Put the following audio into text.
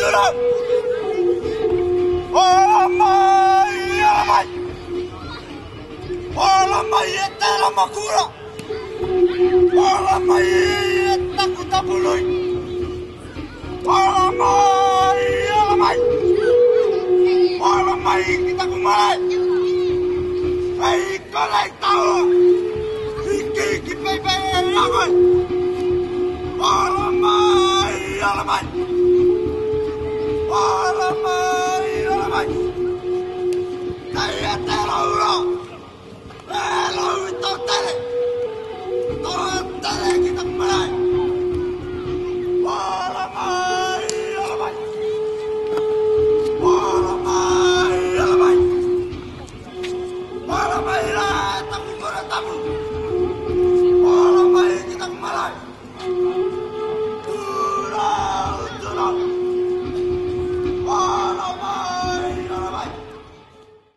turun. Alamai, alamai. Alamai, etela makura. Alamai, etaku tabului. Alamai, alamai. Alamai, kita kumalai. Hei, kolai tahu. Iki, pepe, alamai. Alamai, alamai.